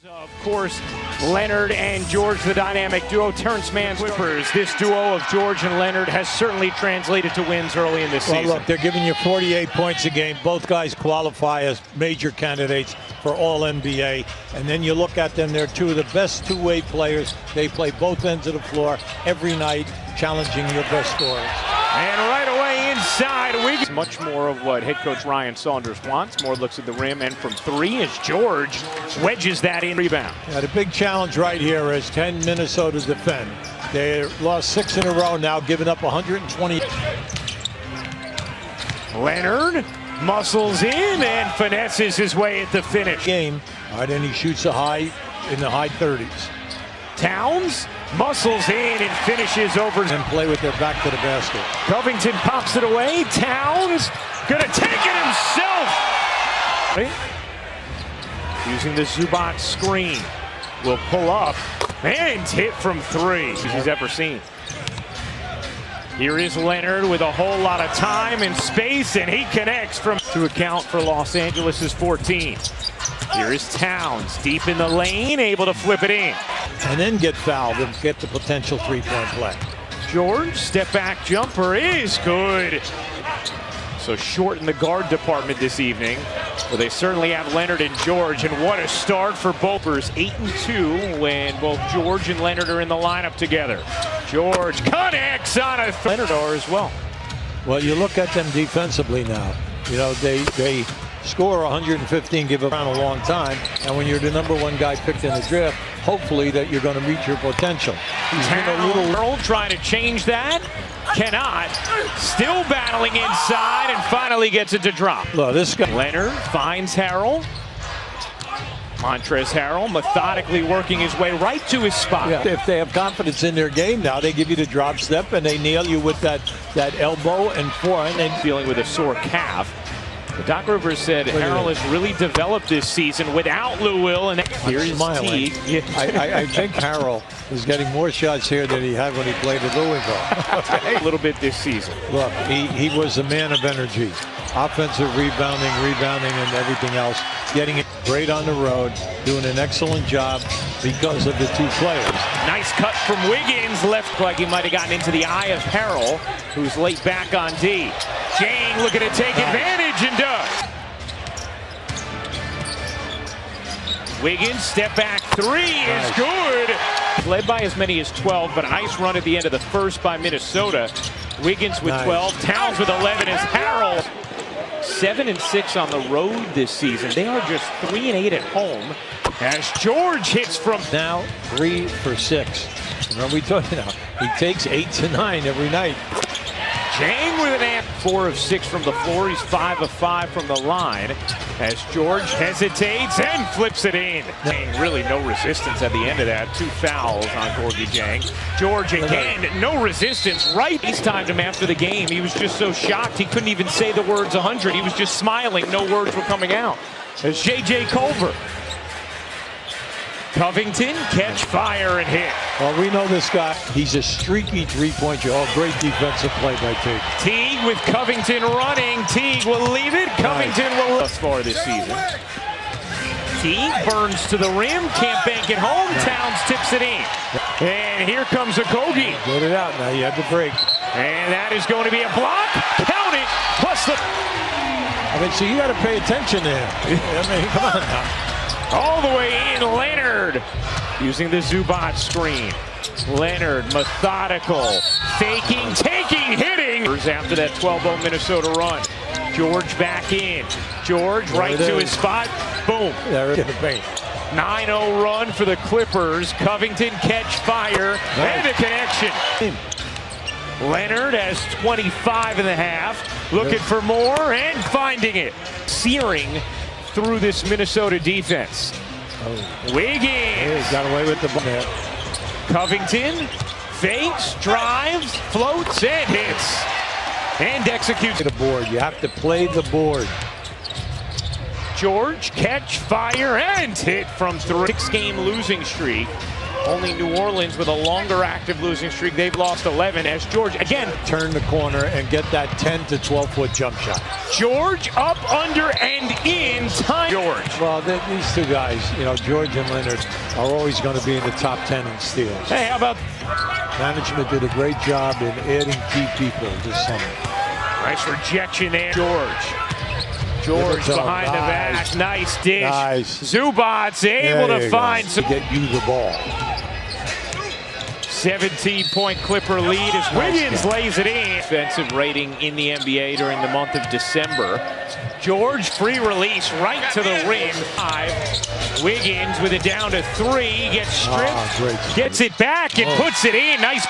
Of course, Leonard and George, the dynamic duo. Terrence Mann's Clippers. This duo of George and Leonard has certainly translated to wins early in this season. Well, look, they're giving you 48 points a game. Both guys qualify as major candidates for All-NBA. And then you look at them, they're two of the best two-way players. They play both ends of the floor every night, challenging your best scorers. And right away inside, Wiggins. Much more of what head coach Ryan Saunders wants. More looks at the rim and from three as George wedges that in. Rebound. Yeah, the big challenge right here is can Minnesota defend? They lost 6 in a row now, giving up 120. Leonard muscles in and finesses his way at the finish. Game. All right, and he shoots in the high 30s. Towns muscles in and finishes over. And play with their back to the basket. Covington pops it away. Towns gonna take it himself. Using the Zubac screen. Will pull up and hit from three. He's ever seen. Here is Leonard with a whole lot of time and space, and he connects from to account for Los Angeles' 14. Here is Towns deep in the lane, able to flip it in. And then get fouled and get the potential three-point play. George, step back jumper is good. So short in the guard department this evening. Well, they certainly have Leonard and George, and what a start for both. 8-2 when both George and Leonard are in the lineup together. George connects on a Leonard are as well. Well, you look at them defensively now. You know, they score 115, give around a long time, and when you're the #1 guy picked in the draft, hopefully that you're going to reach your potential. He's been a little trying to change that. Cannot. Still battling inside and finally gets it to drop. Look, this guy. Leonard finds Harrell. Montrezl Harrell methodically working his way right to his spot. Yeah. If they have confidence in their game now, they give you the drop step and they nail you with that elbow and forehand. And feeling with a sore calf. Doc Rivers said Harrell has really developed this season without Lou Will, and here's smiling. Yeah. I think Harrell is getting more shots here than he had when he played at Louisville. Okay. A little bit this season. Look, he was a man of energy. Offensive rebounding, and everything else. Getting it great on the road, doing an excellent job because of the two players. Nice cut from Wiggins. Left like he might have gotten into the eye of Harrell, who's late back on D. Jang looking to take advantage and does. Wiggins, step back three is good. Led by as many as 12, but a nice run at the end of the first by Minnesota. Wiggins with 12, Towns with 11 as Harrell. 7-6 on the road this season. They are just 3-8 at home. As George hits from now 3 for 6. Remember we told you now, he takes 8 to 9 every night. Jang with an amp. 4 of 6 from the floor. He's 5 of 5 from the line. As George hesitates and flips it in. Really no resistance at the end of that. 2 fouls on Gorgie Jang. George again, no resistance. Right. He's timed him after the game. He was just so shocked he couldn't even say the words 100. He was just smiling. No words were coming out. As J.J. Culver. Covington, catch, fire, and hit. Well, we know this guy. He's a streaky three-point shooter. Oh, great defensive play by Teague. Teague with Covington running. Teague will leave it. Covington will thus far this season. Teague burns to the rim. Can't bank it home. Towns tips it in. And here comes Okogie. Get it out now. You have to break. And that is going to be a block. Count it. Plus the... I mean, so you got to pay attention to him. I mean, come on now. All the way in, Leonard using the Zubac screen. Leonard, methodical, faking, taking, hitting. After that 12-0 Minnesota run. George back in. George right to his spot. Boom. There it is. 9-0 run for the Clippers. Covington catch fire and a connection. Leonard has 25 and a half. Looking for more and finding it. Searing through this Minnesota defense. Wiggins got away with the ball. Covington fakes, drives, floats, and hits. And executes the board. You have to play the board. George, catch, fire, and hit from 3. 6-game losing streak. Only New Orleans with a longer active losing streak. They've lost 11 as George again turn the corner and get that 10 to 12 foot jump shot. George up, under, and in time. George. George. Well, these two guys, you know, George and Leonard, are always going to be in the top 10 in steals. Hey, how about management did a great job in adding key people this summer. Nice rejection there, George behind the back. Nice dish. Nice. Zubac's able to find some. Get you the ball. 17-point Clipper lead as Wiggins lays it in. Defensive rating in the NBA during the month of December. George, free release right to the rim. 5. Wiggins with it down to 3. Gets stripped. Gets it back and puts it in. Nice.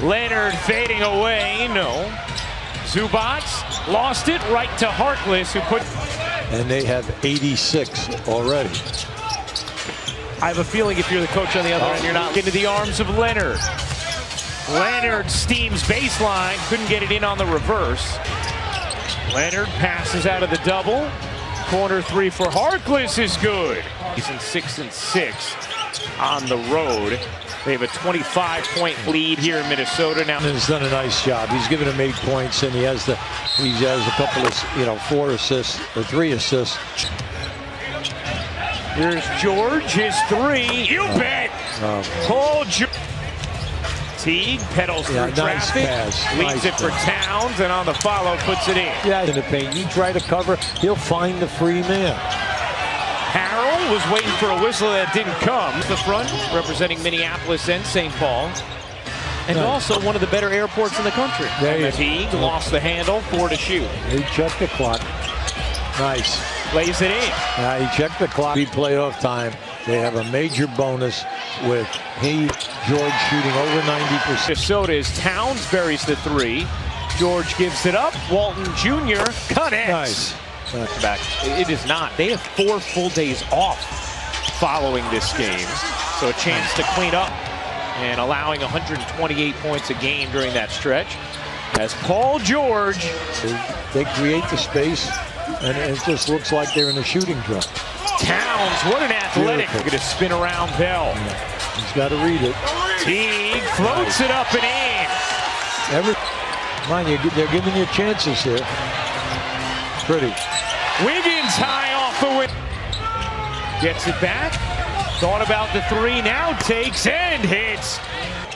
Leonard fading away. No. Zubac lost it right to Harkless, who put. And they have 86 already. I have a feeling if you're the coach on the other end, you're not into the arms of Leonard. Leonard steams baseline, couldn't get it in on the reverse. Leonard passes out of the double. Corner 3 for Harkless is good. He's in 6 and 6 on the road. They have a 25-point lead here in Minnesota now. He's done a nice job. He's given him 8 points, and he has a couple of 4 assists or 3 assists. Here's George, his 3. You bet. Paul George. Teague pedals through traffic, leads it for Towns, and on the follow puts it in. Yeah, in the paint. You try to cover, he'll find the free man. Harrell was waiting for a whistle that didn't come. The front, representing Minneapolis and St. Paul. And also one of the better airports in the country. Teague lost the handle, 4 to shoot. He checked the clock. Nice. Lays it in. He checked the clock. Playoff time. They have a major bonus with George shooting over 90%. Minnesota is Towns buries the 3. George gives it up. Walton Jr. connects. Nice. Back. It is not. They have 4 full days off following this game. So a chance to clean up and allowing 128 points a game during that stretch. As Paul George. They create the space, and it just looks like they're in a shooting drum. Towns, what an athletic. Look at a spin around Bell. He's got to read it. Teague floats it up and in. They're giving you chances here. Pretty. Wiggins high off the win. Gets it back. Thought about the 3, now takes and hits.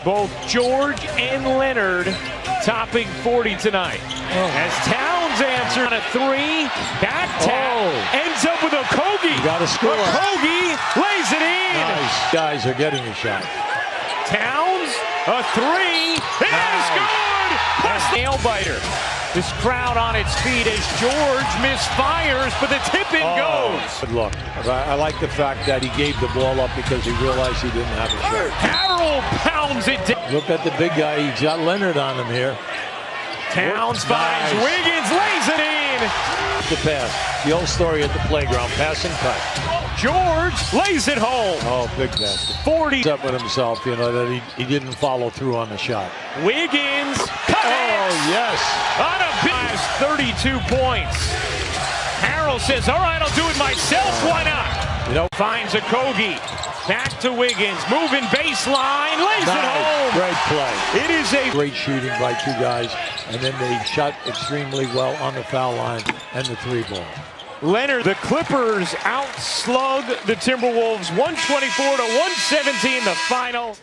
Both George and Leonard topping 40 tonight. As Towns answers on a 3, back tap, ends up with a Kogi. You got to score. Kogi lays it in. Nice. Guys are getting a shot. Towns, a 3, is good. Plus nail biter. This crowd on its feet as George misfires, but the tip-in goes. Good luck. I like the fact that he gave the ball up because he realized he didn't have a shot. Harrell pounds it down. Look at the big guy. He's got Leonard on him here. Towns finds Wiggins, lays it in. The pass. The old story at the playground. Pass and cut. George lays it home. Oh, big basket. 40. Up with himself, that he didn't follow through on the shot. Wiggins. Oh, yes. On a big 32 points. Harrell says, all right, I'll do it myself. Why not? Finds a Kogi. Back to Wiggins. Moving baseline. Lays it home. Great play. It is a great shooting by 2 guys. And then they shot extremely well on the foul line and the 3-ball. Leonard, the Clippers outslug the Timberwolves 124 to 117 the final.